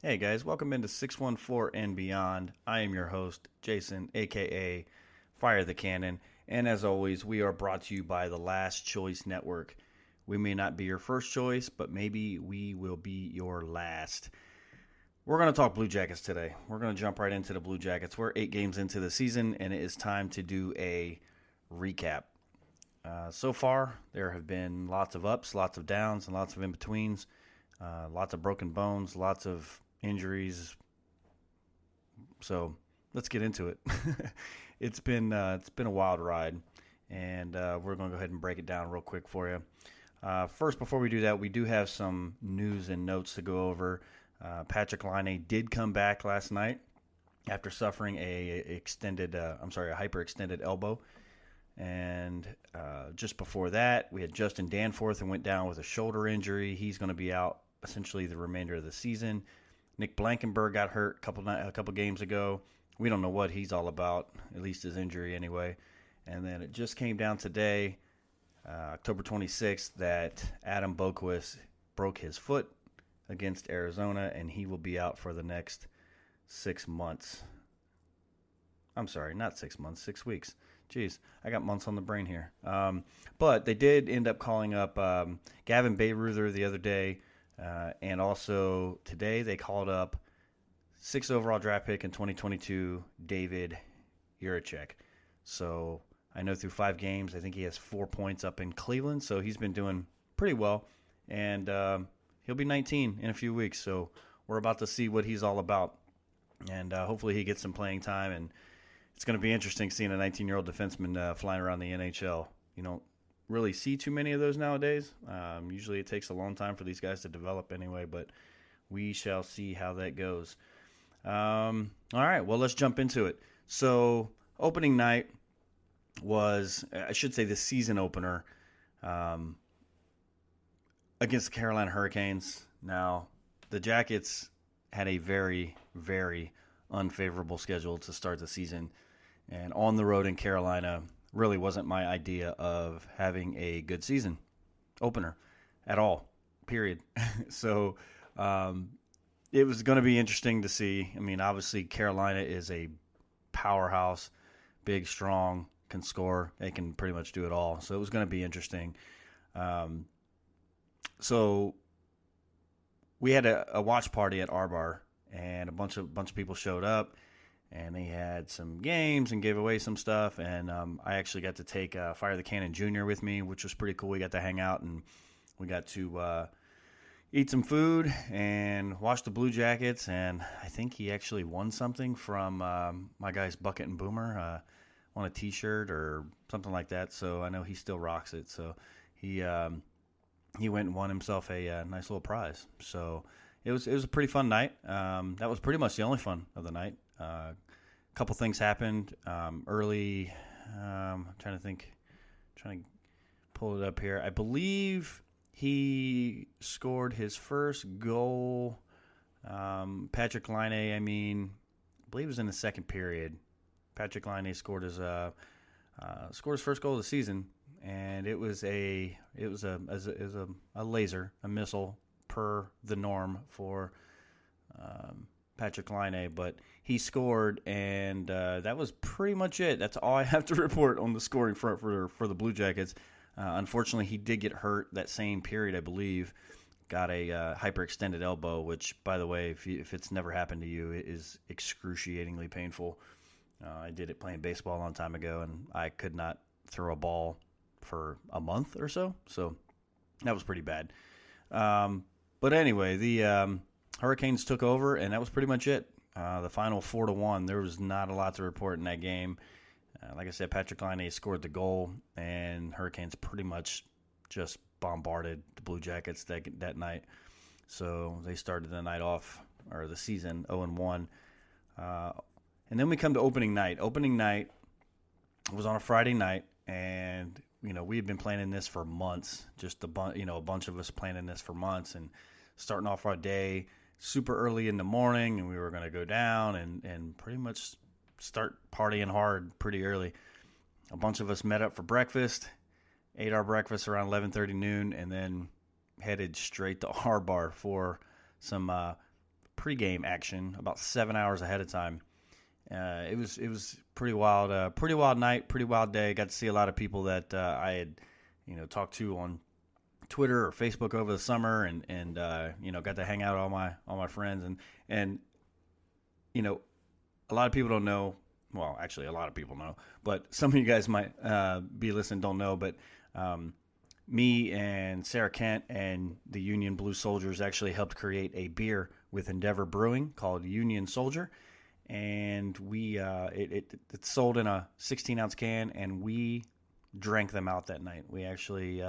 Hey guys, welcome into 614 and Beyond. I am your host, Jason, aka Fire the Cannon, and as always, we are brought to you by the Last Choice Network. We may not be your first choice, but maybe we will be your last. We're going to talk Blue Jackets today. We're going to jump right into the Blue Jackets. We're 8 games into the season, and it is time to do a recap. So far, there have been lots of ups, lots of downs, and lots of in betweens. Lots of broken bones, lots of injuries. So let's get into it. It's been a wild ride, and we're going to go ahead and break it down real quick for you. First, before we do that, we do have some news and notes to go over. Patrick Laine did come back last night after suffering a hyperextended elbow. And just before that, we had Justin Danforth and went down with a shoulder injury. He's going to be out essentially the remainder of the season. Nick Blankenberg got hurt a couple games ago. We don't know what he's all about, at least his injury anyway. And then it just came down today, October 26th, that Adam Boquist broke his foot against Arizona, and he will be out for the next 6 months. I'm sorry, not 6 months, 6 weeks. Jeez, I got months on the brain here. But they did end up calling up Gavin Bayreuther the other day, and also today they called up 6th overall draft pick in 2022, David Jiricek. So I know through 5 games, I think he has 4 points up in Cleveland, so he's been doing pretty well. And he'll be 19 in a few weeks, so we're about to see what he's all about. And hopefully he gets some playing time, and it's going to be interesting seeing a 19-year-old defenseman flying around the NHL. You don't really see too many of those nowadays. Usually it takes a long time for these guys to develop anyway, but we shall see how that goes. All right, well, let's jump into it. So opening night was, I should say the season opener against the Carolina Hurricanes. Now, the Jackets had a very, very unfavorable schedule to start the season. And on the road in Carolina really wasn't my idea of having a good season opener at all, period. So it was going to be interesting to see. I mean, obviously, Carolina is a powerhouse, big, strong, can score. They can pretty much do it all. So it was going to be interesting. So we had a watch party at our bar, and a bunch of people showed up. And they had some games and gave away some stuff. And I actually got to take Fire the Cannon Jr. with me, which was pretty cool. We got to hang out, and we got to eat some food and watch the Blue Jackets. And I think he actually won something from my guys Bucket and Boomer, won a T-shirt or something like that. So I know he still rocks it. So he went and won himself a nice little prize. So it was a pretty fun night. That was pretty much the only fun of the night. A couple things happened early. I'm trying to pull it up here. I believe he scored his first goal. Patrick Laine, I believe it was in the second period. Patrick Laine scored his first goal of the season, and it was a laser, a missile per the norm for Patrick Laine, but he scored, and that was pretty much it. That's all I have to report on the scoring front for the Blue Jackets. Unfortunately, he did get hurt that same period, I believe. Got a hyperextended elbow, which, by the way, if it's never happened to you, it is excruciatingly painful. I did it playing baseball a long time ago, and I could not throw a ball for a month or so. So that was pretty bad. But anyway, the Hurricanes took over, and that was pretty much it. The final 4-1. There was not a lot to report in that game. Like I said, Patrick Laine scored the goal, and Hurricanes pretty much just bombarded the Blue Jackets that night. So they started the night off, or the season, 0-1. And then we come to opening night. Opening night was on a Friday night, and we had been planning this for months. Just a bunch of us planning this for months, and starting off our day super early in the morning, and we were going to go down and pretty much start partying hard pretty early. A bunch of us met up for breakfast, ate our breakfast around 11:30 noon, and then headed straight to our bar for some pregame action about 7 hours ahead of time. It was pretty wild, pretty wild night, pretty wild day. Got to see a lot of people that I had, talked to on Twitter or Facebook over the summer, and got to hang out with all my friends, and a lot of people don't know. Well, actually, a lot of people know, but some of you guys might be listening don't know. But me and Sarah Kent and the Union Blue Soldiers actually helped create a beer with Endeavor Brewing called Union Soldier, and we it's sold in a 16-ounce can, and we drank them out that night. We actually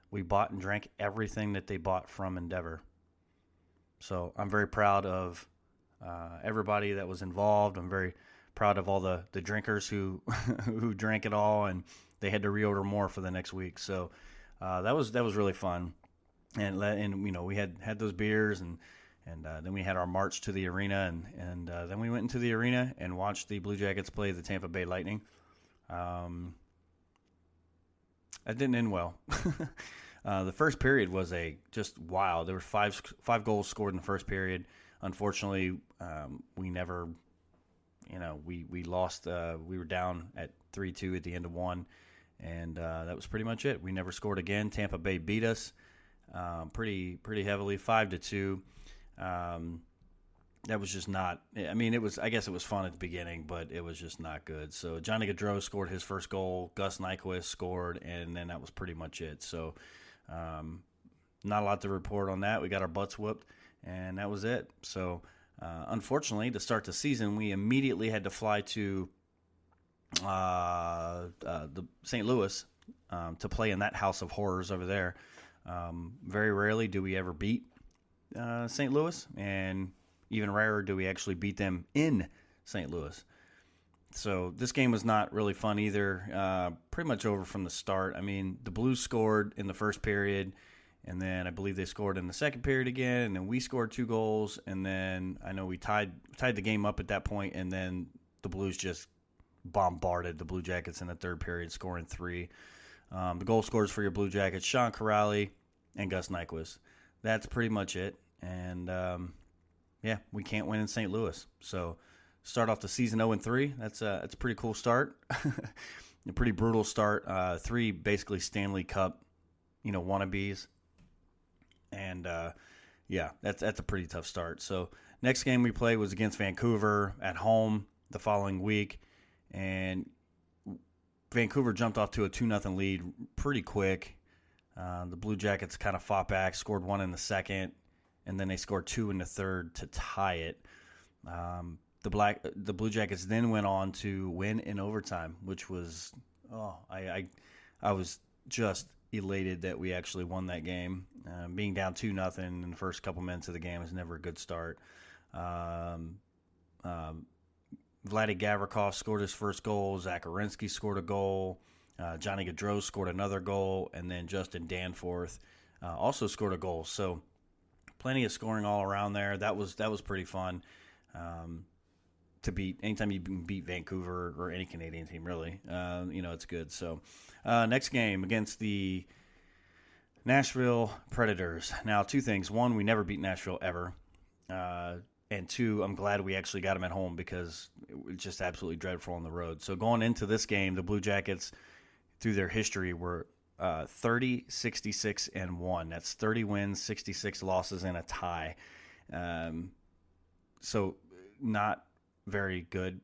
we bought and drank everything that they bought from Endeavor. So I'm very proud of everybody that was involved. I'm very proud of all the drinkers who who drank it all, and they had to reorder more for the next week. So that was really fun, and we had those beers, and then we had our march to the arena, and then we went into the arena and watched the Blue Jackets play the Tampa Bay Lightning. That didn't end well. The first period was just wild. There were five goals scored in the first period. Unfortunately, we never, we lost. We were down at 3-2 at the end of one, and that was pretty much it. We never scored again. Tampa Bay beat us pretty heavily, 5-2. That was just not. I mean, it was. I guess it was fun at the beginning, but it was just not good. So Johnny Gaudreau scored his first goal. Gus Nyquist scored, and then that was pretty much it. So not a lot to report on that. We got our butts whooped, and that was it. So unfortunately, to start the season, we immediately had to fly to the St. Louis to play in that house of horrors over there. Very rarely do we ever beat St. Louis, and even rarer do we actually beat them in St. Louis. So this game was not really fun either. Pretty much over from the start. I mean, the Blues scored in the first period, and then I believe they scored in the second period again, and then we scored 2 goals, and then I know we tied the game up at that point, and then the Blues just bombarded the Blue Jackets in the third period, scoring 3. The goal scorers for your Blue Jackets, Sean Corrali and Gus Nyquist. That's pretty much it, and we can't win in St. Louis. So start off the season 0-3. That's a pretty cool start. A pretty brutal start. 3 basically Stanley Cup, wannabes. And that's a pretty tough start. So next game we played was against Vancouver at home the following week, and Vancouver jumped off to a 2-0 lead pretty quick. The Blue Jackets kind of fought back, scored 1 in the second, and then they scored 2 in the third to tie it. The Blue Jackets then went on to win in overtime, which was I was just elated that we actually won that game. Being down 2-0 in the first couple minutes of the game is never a good start. Vladdy Gavrikov scored his first goal. Zach Werenski scored a goal. Johnny Gaudreau scored another goal, and then Justin Danforth also scored a goal. So plenty of scoring all around there. That was pretty fun to beat. Anytime you beat Vancouver or any Canadian team, really, it's good. So next game against the Nashville Predators. Now, 2 things. 1, we never beat Nashville ever. And 2, I'm glad we actually got them at home because it was just absolutely dreadful on the road. So going into this game, the Blue Jackets, through their history, were 30, 66, and 1. That's 30 wins, 66 losses, and a tie. So not very good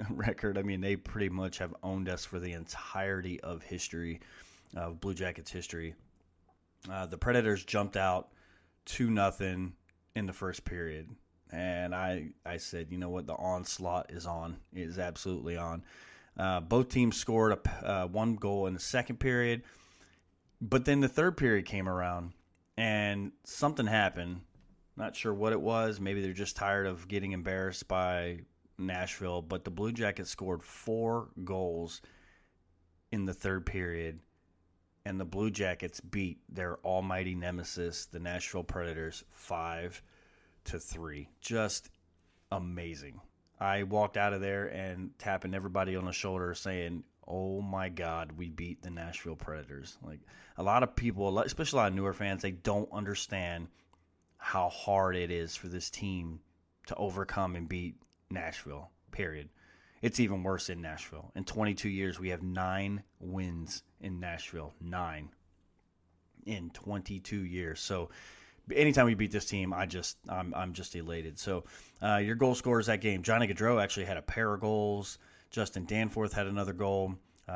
record. I mean, they pretty much have owned us for the entirety of history, of Blue Jackets history. The Predators jumped out 2-0 in the first period. And I said, you know what, the onslaught is on. It is absolutely on. Both teams scored 1 goal in the second period. But then the third period came around, and something happened. Not sure what it was. Maybe they're just tired of getting embarrassed by Nashville. But the Blue Jackets scored 4 goals in the third period, and the Blue Jackets beat their almighty nemesis, the Nashville Predators, 5-3. Just amazing. I walked out of there and tapping everybody on the shoulder saying, oh my God, we beat the Nashville Predators. Like, a lot of people, especially a lot of newer fans, they don't understand how hard it is for this team to overcome and beat Nashville, period. It's even worse in Nashville. In 22 years, we have 9 wins in Nashville. 9 in 22 years. So anytime we beat this team, I'm just elated. So your goal scorers that game, Johnny Gaudreau actually had a pair of goals. Justin Danforth had another goal.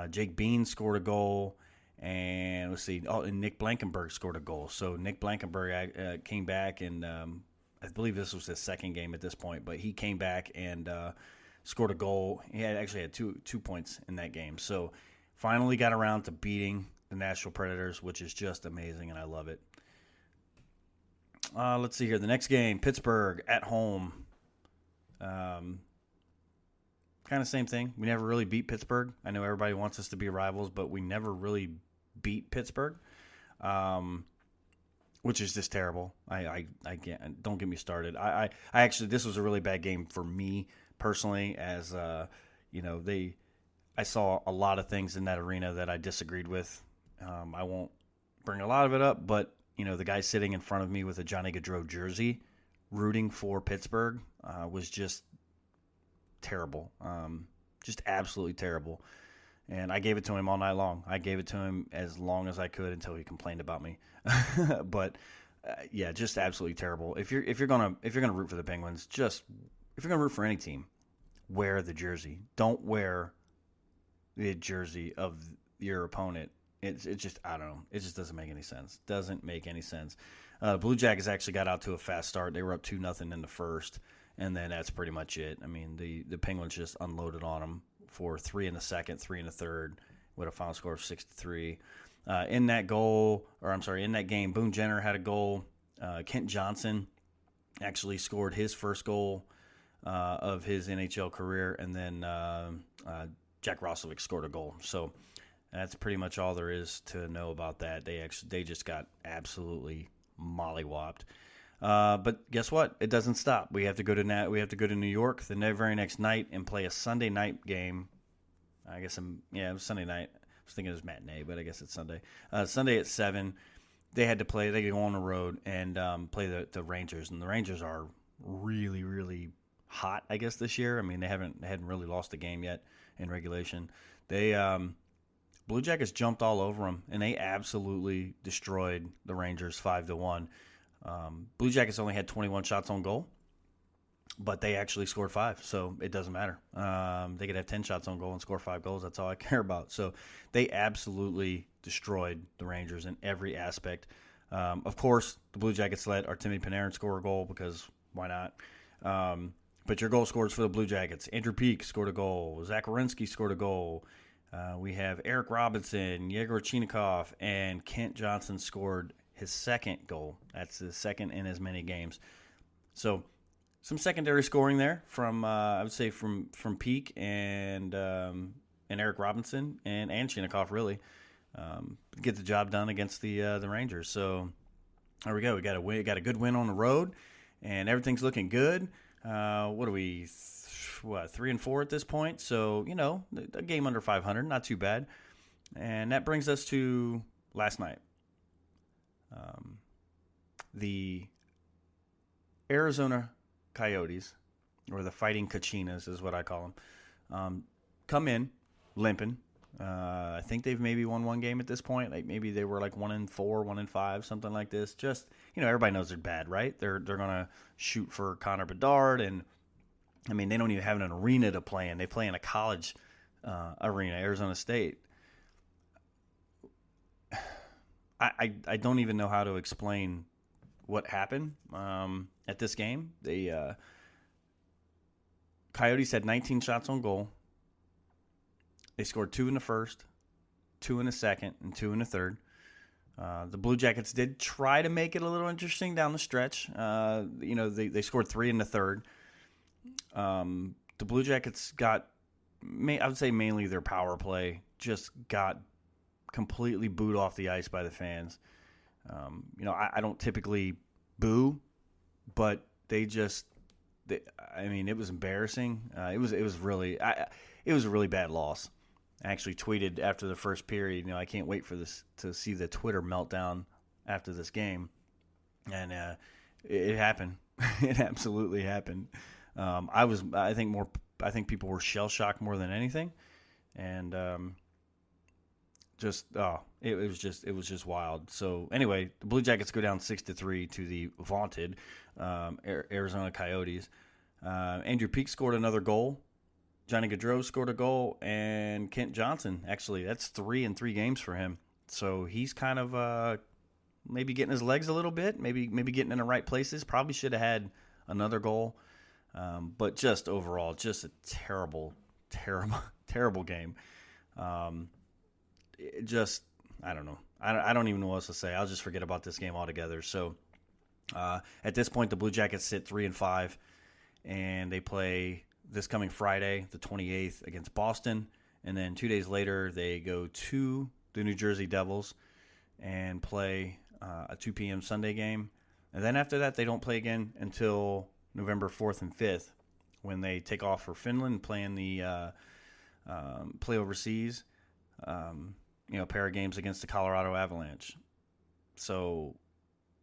Jake Bean scored a goal. And let's see, and Nick Blankenberg scored a goal. So Nick Blankenberg came back, and I believe this was his second game at this point, but he came back and scored a goal. He actually had two points in that game. So finally got around to beating the Nashville Predators, which is just amazing, and I love it. Let's see here. The next game, Pittsburgh at home. Kind of same thing. We never really beat Pittsburgh. I know everybody wants us to be rivals, but we never really beat Pittsburgh, which is just terrible. I can't. Don't get me started. I actually, this was a really bad game for me personally, as I saw a lot of things in that arena that I disagreed with. I won't bring a lot of it up, but the guy sitting in front of me with a Johnny Gaudreau jersey, rooting for Pittsburgh, was just terrible. Just absolutely terrible. And I gave it to him all night long. I gave it to him as long as I could until he complained about me. But yeah, just absolutely terrible. If you're gonna root for the Penguins, if you're gonna root for any team, wear the jersey. Don't wear the jersey of your opponent. It just, I don't know. It just doesn't make any sense. Doesn't make any sense. Blue Jackets actually got out to a fast start. They were up 2-0 in the first, and then that's pretty much it. I mean, the Penguins just unloaded on them for 3 in the second, 3 in the third, with a final score of 6-3. In that game, Boone Jenner had a goal. Kent Johnson actually scored his first goal of his NHL career, and then Jack Roslovic scored a goal. So that's pretty much all there is to know about that. They just got absolutely mollywopped. But guess what? It doesn't stop. We have to go to New York the very next night and play a Sunday night game. I guess it was Sunday night. I was thinking it was matinee, but I guess it's Sunday. Sunday at 7. They had to play. They could go on the road and play the Rangers, and the Rangers are really, really hot, I guess, this year. I mean, they hadn't really lost a game yet in regulation. They Blue Jackets jumped all over them, and they absolutely destroyed the Rangers 5-1. Blue Jackets only had 21 shots on goal, but they actually scored 5, so it doesn't matter. They could have 10 shots on goal and score 5 goals. That's all I care about. So they absolutely destroyed the Rangers in every aspect. Of course, the Blue Jackets let Artemi Panarin score a goal because why not? But your goal scorers for the Blue Jackets: Andrew Peeke scored a goal. Zach Werenski scored a goal. We have Eric Robinson, Yegor Chinakhov, and Kent Johnson scored his second goal. That's the second in as many games. So some secondary scoring there from I would say from Peeke and Eric Robinson and Chinakhov really get the job done against the Rangers. So there we go. We got a good win on the road, and everything's looking good. What are we? 3-4 at this point? So a game under 500, not too bad. And that brings us to last night. The Arizona Coyotes, or the Fighting Kachinas is what I call them, come in limping. I think they've maybe won one game at this point. Like maybe they were like 1-4, 1-5, something like this. Just everybody knows they're bad, right? They're gonna shoot for Connor Bedard, and I mean they don't even have an arena to play in. They play in a college arena, Arizona State. I don't even know how to explain what happened at this game. The Coyotes had 19 shots on goal. They scored 2 in the first, 2 in the second, and 2 in the third. The Blue Jackets did try to make it a little interesting down the stretch. They scored 3 in the third. The Blue Jackets got, I would say mainly their power play, just got completely booed off the ice by the fans. I don't typically boo, but it was embarrassing. It was really a really bad loss. I actually tweeted after the first period, I can't wait for this to see the Twitter meltdown after this game. And It happened. It absolutely happened. I think people were shell shocked more than anything, and it was just wild. So anyway, the Blue Jackets go down 6-3 to the vaunted Arizona Coyotes. Andrew Peak scored another goal. Johnny Gaudreau scored a goal, and Kent Johnson, actually, that's 3 in 3 games for him. So he's kind of maybe getting his legs a little bit, maybe getting in the right places. Probably should have had another goal, but just overall, just a terrible, terrible game. I don't know. I don't even know what else to say. I'll just forget about this game altogether. So at this point, the Blue Jackets sit 3-5, and they play this coming Friday, the 28th, against Boston. And then 2 days later, they go to the New Jersey Devils and play a 2 p.m. Sunday game. And then after that, they don't play again until November 4th and 5th when they take off for Finland, play overseas, pair of games against the Colorado Avalanche. So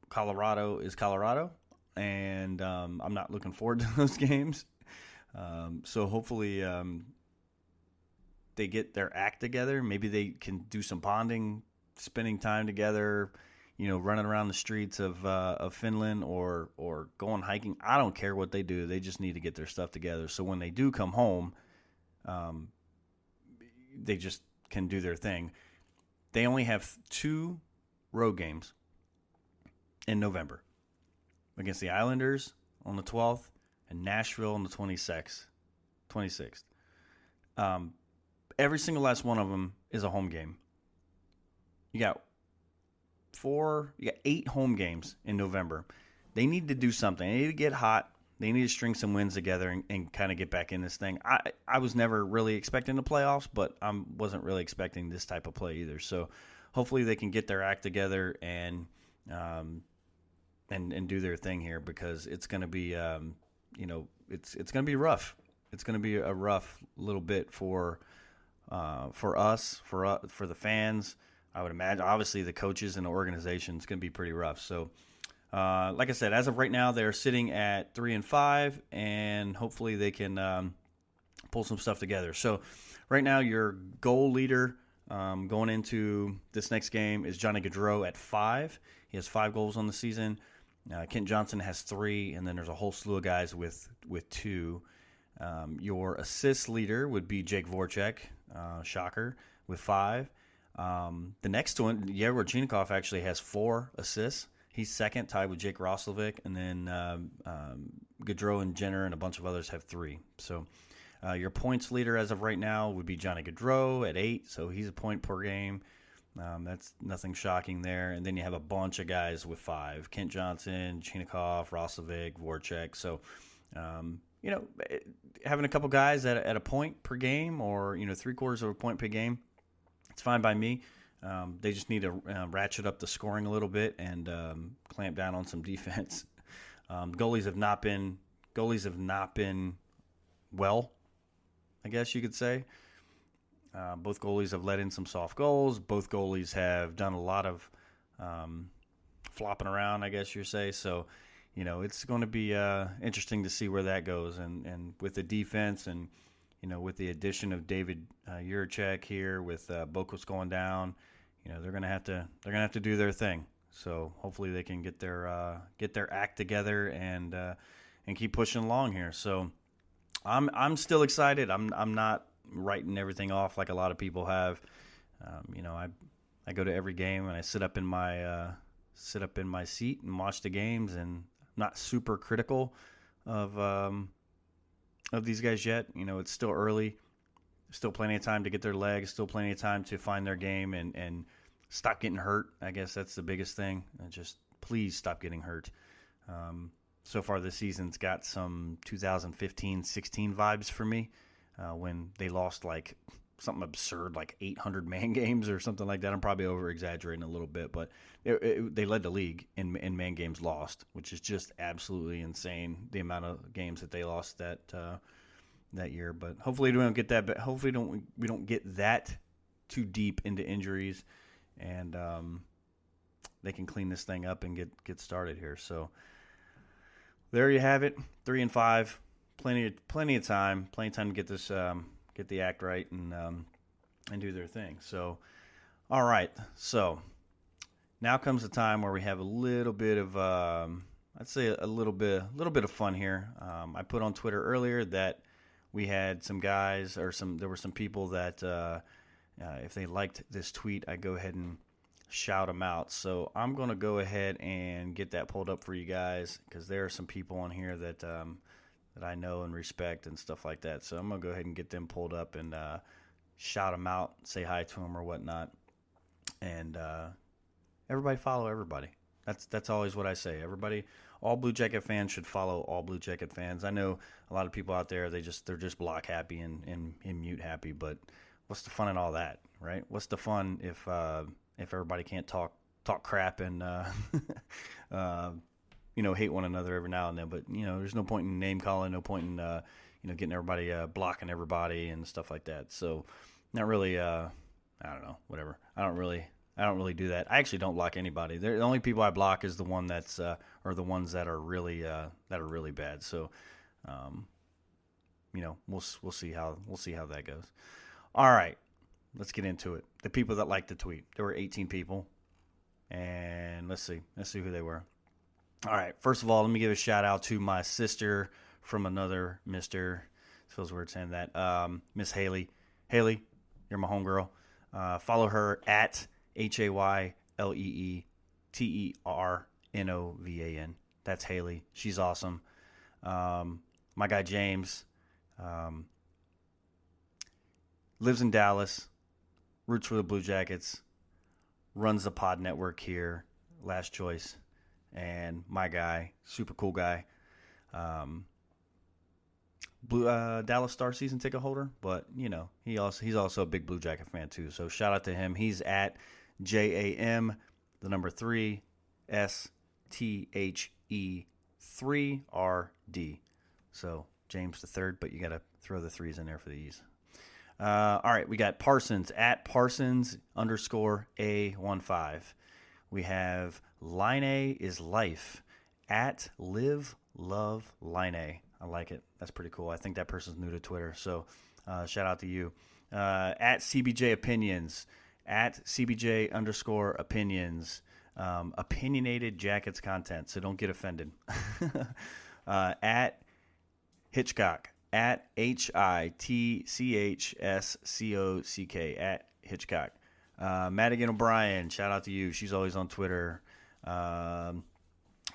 Colorado is Colorado, and I'm not looking forward to those games. So hopefully they get their act together. Maybe they can do some bonding, spending time together, running around the streets of Finland or going hiking. I don't care what they do. They just need to get their stuff together. So when they do come home, they just can do their thing. They only have 2 road games in November against the Islanders on the 12th and Nashville on the 26th. Every single last one of them is a home game. You got 8 home games in November. They need to do something. They need to get hot. They need to string some wins together and kind of get back in this thing. I was never really expecting the playoffs, but I wasn't really expecting this type of play either. So hopefully they can get their act together and do their thing here, because it's going to be it's going to be rough. It's going to be a rough little bit for us, for the fans. I would imagine, obviously, the coaches and the organization. It's going to be pretty rough. So, like I said, as of right now, they're sitting at 3-5, and hopefully they can pull some stuff together. So, right now, your goal leader going into this next game is Johnny Gaudreau at 5. He has 5 goals on the season. Kent Johnson has 3, and then there's a whole slew of guys with 2. Your assist leader would be Jake Voracek, shocker, with 5. The next one, Yegor Chinakhov, actually has 4 assists. He's second, tied with Jake Roslovic, and then Gaudreau and Jenner and a bunch of others have 3. So your points leader as of right now would be Johnny Gaudreau at 8, so he's a point per game. That's nothing shocking there. And then you have a bunch of guys with 5. Kent Johnson, Chinakhov, Roslovic, Voracek. So, having a couple guys at a point per game, or, 3/4 of a point per game, it's fine by me. They just need to ratchet up the scoring a little bit and clamp down on some defense. Goalies have not been well, I guess you could say. Both goalies have let in some soft goals. Both goalies have done a lot of flopping around, I guess you say. So, it's going to be interesting to see where that goes. And with the defense and, with the addition of David Jiricek here, with Bokus going down, they're going to have to do their thing. So hopefully they can get their act together and keep pushing along here. So I'm still excited. I'm not writing everything off like a lot of people have. I go to every game and I sit up in my seat and watch the games, and I'm not super critical of these guys yet. It's still early, still plenty of time to get their legs, still plenty of time to find their game and stop getting hurt. I guess that's the biggest thing. And just please stop getting hurt. So far this season's got some 2015-16 vibes for me. When they lost like something absurd, like 800 man games or something like that. I'm probably over-exaggerating a little bit, but they led the league in man games lost, which is just absolutely insane, the amount of games that they lost that year. But hopefully we don't get that. But hopefully we don't get that too deep into injuries, and they can clean this thing up and get started here. So there you have it. 3-5. Plenty of time. Plenty of time to get this, get the act right and do their thing. So, all right. So now comes the time where we have a little bit of, I'd say a little bit of fun here. I put on Twitter earlier that we had some guys there were some people that if they liked this tweet, I go ahead and shout them out. So I'm going to go ahead and get that pulled up for you guys because there are some people on here that that I know and respect and stuff like that. So I'm going to go ahead and get them pulled up and shout them out, say hi to them or whatnot. And everybody follow everybody. That's always what I say. Everybody, all Blue Jacket fans should follow all Blue Jacket fans. I know a lot of people out there, they're just block happy and mute happy, but what's the fun in all that, right? What's the fun if everybody can't talk crap and hate one another every now and then? But there's no point in name calling, no point in getting everybody blocking everybody and stuff like that. So not really. I don't know. Whatever. I don't really do that. I actually don't block anybody. The only people I block is the one that's or the ones that are really bad. So we'll see how that goes. All right. Let's get into it. The people that liked the tweet. There were 18 people. And let's see who they were. All right. First of all, let me give a shout out to my sister from another Mr. Feels weird saying that. Miss Haley. Haley, you're my homegirl. Follow her at HayleeTernovan. That's Haley. She's awesome. My guy James lives in Dallas, roots for the Blue Jackets, runs the pod network here, Last Choice, and my guy, super cool guy, Dallas Star season ticket holder, but he's also a big Blue Jacket fan too. So shout out to him. He's at JAM 3 STHE 3RD. So James the third, but you got to throw the threes in there for the E's. All right, we got Parsons at Parsons_A15. We have Line A is Life at Live Love Line A. I like it. That's pretty cool. I think that person's new to Twitter, so shout out to you. At CBJ Opinions, at CBJ_opinions, opinionated Jackets content, so don't get offended. At Hitchcock, at HITCHSCOCK, at Hitchcock. Madigan O'Brien, shout out to you. She's always on Twitter. My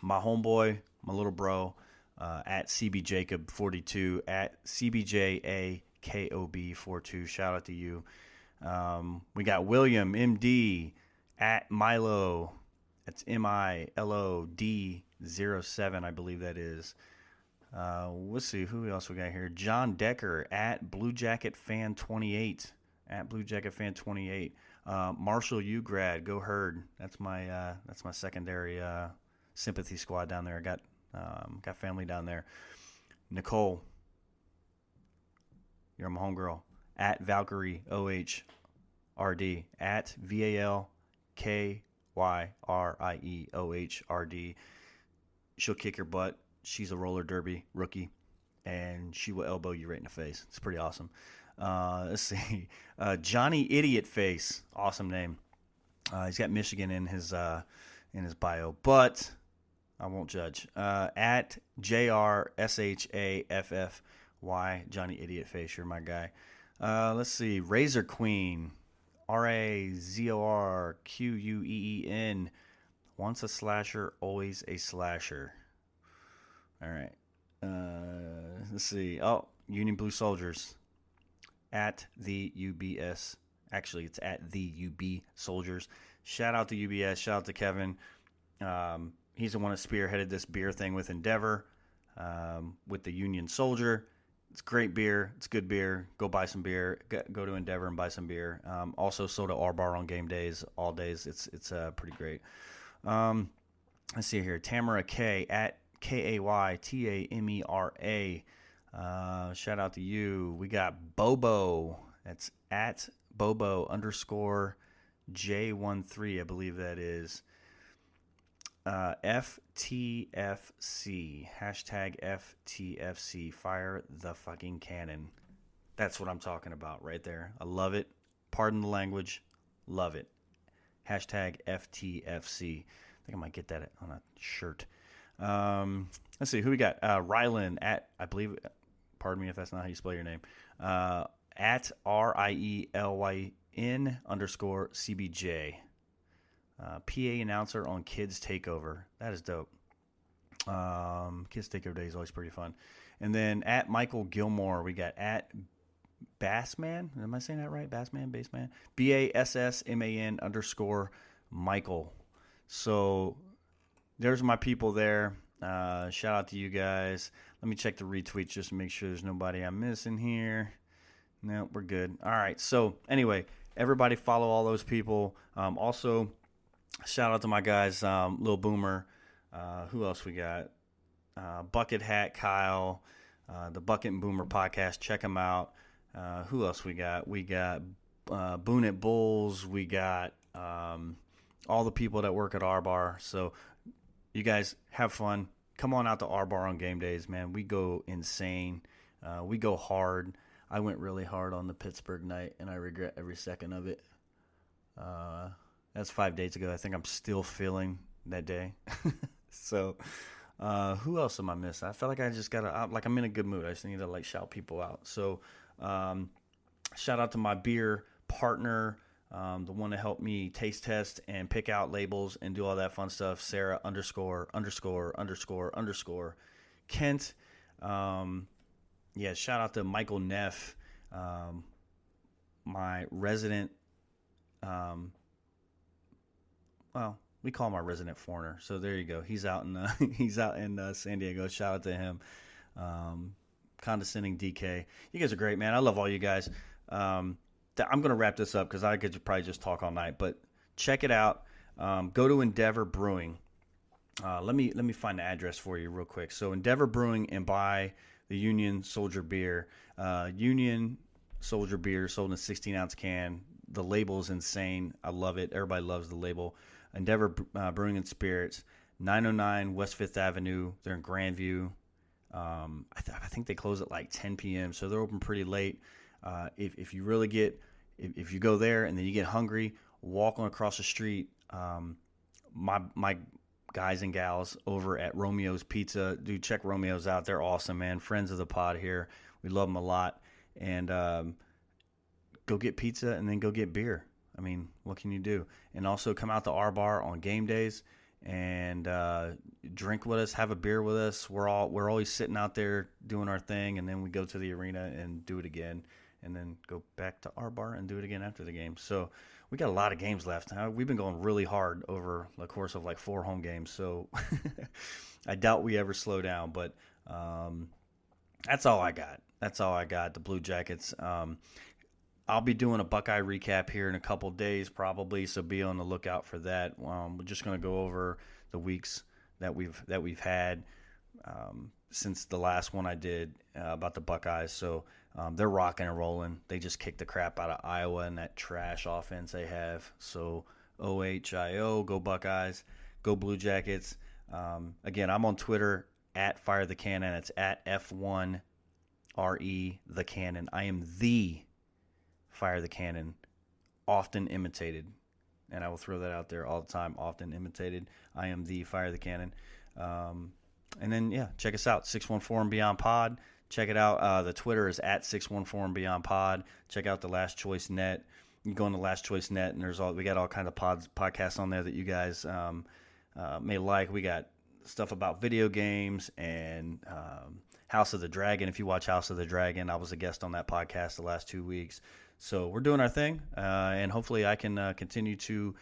homeboy, my little bro, at CBJacob42, at CBJAKOB42. Shout out to you. We got William MD at Milo. That's MILOD07, I believe that is. Let's see who else we got here. John Decker at Blue Jacket Fan 28. At Blue Jacket Fan 28. Marshall Ugrad, go Herd. That's my secondary sympathy squad down there. I got family down there. Nicole, you're my homegirl. At Valkyrie OHRD. At VALKYRIEOHRD. She'll kick your butt. She's a roller derby rookie, and she will elbow you right in the face. It's pretty awesome. Let's see. Johnny Idiot Face. Awesome name. He's got Michigan in his bio, but I won't judge. At JRSHAFFY, Johnny Idiot Face. You're my guy. Let's see. Razor Queen. RAZORQUEEN. Once a slasher, always a slasher. All right. Let's see. Oh, Union Blue Soldiers. At the UBS. Actually, it's at the UB Soldiers. Shout out to UBS. Shout out to Kevin. He's the one that spearheaded this beer thing with Endeavor, with the Union Soldier. It's great beer. It's good beer. Go buy some beer. Go to Endeavor and buy some beer. Also sold at our bar on game days, all days. It's pretty great. Let's see here. Tamara K at KAYTAMERA. Shout out to you. We got Bobo. That's at Bobo_J13, I believe that is. FTFC. Hashtag FTFC. Fire the fucking cannon. That's what I'm talking about right there. I love it. Pardon the language. Love it. Hashtag FTFC. I think I might get that on a shirt. Let's see. Who we got? Rylan at, I believe, pardon me if that's not how you spell your name, at RIELYN_CBJ. PA announcer on Kids Takeover. That is dope. Kids Takeover Day is always pretty fun. And then at Michael Gilmore, we got at Bassman. Am I saying that right? Bassman? BASSMAN_Michael. So there's my people there. Shout out to you guys. Let me check the retweets just to make sure there's nobody I'm missing here. No, we're good. All right. So anyway, everybody follow all those people. Also, shout out to my guys, Lil Boomer. Who else we got? Bucket Hat Kyle, the Bucket and Boomer podcast. Check them out. Who else we got? We got Boone at Bulls. We got all the people that work at our bar. So you guys have fun. Come on out to our bar on game days, man. We go insane. We go hard. I went really hard on the Pittsburgh night, and I regret every second of it. That's 5 days ago. I think I'm still feeling that day. So, who else am I missing? I feel like I just gotta, like, I'm in a good mood. I just need to, like, shout people out. So, shout out to my beer partner, the one that helped me taste test and pick out labels and do all that fun stuff. Sarah ______ Kent. Yeah, shout out to Michael Neff, my resident, well, we call him our resident foreigner. So there you go. He's out in San Diego. Shout out to him. Condescending DK. You guys are great, man. I love all you guys. I'm going to wrap this up because I could probably just talk all night. But check it out. Go to Endeavor Brewing. Let me find the address for you real quick. So Endeavor Brewing and buy the Union Soldier beer. Union Soldier beer sold in a 16-ounce can. The label is insane. I love it. Everybody loves the label. Endeavor Brewing and Spirits, 909 West 5th Avenue. They're in Grandview. I think they close at like 10 p.m., so they're open pretty late. If you really if you go there and then you get hungry, walk on across the street. My guys and gals over at Romeo's Pizza, dude, check Romeo's out. They're awesome, man. Friends of the pod here. We love them a lot. And go get pizza and then go get beer. I mean, what can you do? And also come out to our bar on game days and drink with us, have a beer with us. We're always sitting out there doing our thing, and then we go to the arena and do it again, and then go back to our bar and do it again after the game. So we got a lot of games left. We've been going really hard over the course of like 4 home games, so I doubt we ever slow down. But that's all I got. The Blue Jackets. I'll be doing a Buckeye recap here in a couple days probably, so be on the lookout for that. We're just going to go over the weeks that we've had since the last one I did about the Buckeyes. So they're rocking and rolling. They just kicked the crap out of Iowa and that trash offense they have. So OHIO, go Buckeyes, go Blue Jackets. Again, I'm on Twitter at Fire the Cannon. It's at F1RE the Cannon. I am the Fire the Cannon, often imitated, and I will throw that out there all the time, often imitated. I am the Fire the Cannon. And then, yeah, check us out, 614 and Beyond Pod. Check it out. The Twitter is at 614 and Beyond Pod. Check out the Last Choice Net. You can go on the Last Choice Net, and we got all kinds of podcasts on there that you guys may like. We got stuff about video games and House of the Dragon. If you watch House of the Dragon, I was a guest on that podcast the last 2 weeks. So we're doing our thing, and hopefully I can continue to,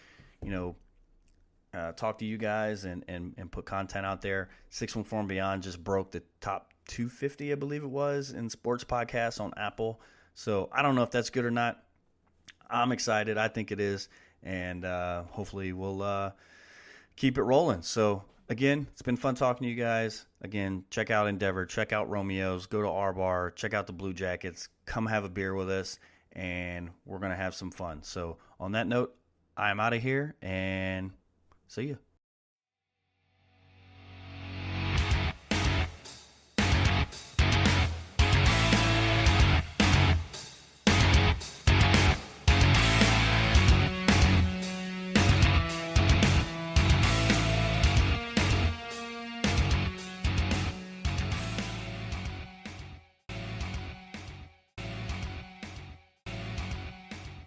talk to you guys and put content out there. 614 and Beyond just broke the top 250, I believe it was, in sports podcasts on Apple. So I don't know if that's good or not. I'm excited. I think it is, and hopefully we'll keep it rolling. So again, it's been fun talking to you guys. Again, check out Endeavor, check out Romeo's, go to our bar, check out the Blue Jackets, come have a beer with us, and we're going to have some fun. So on that note, I'm out of here, and see you.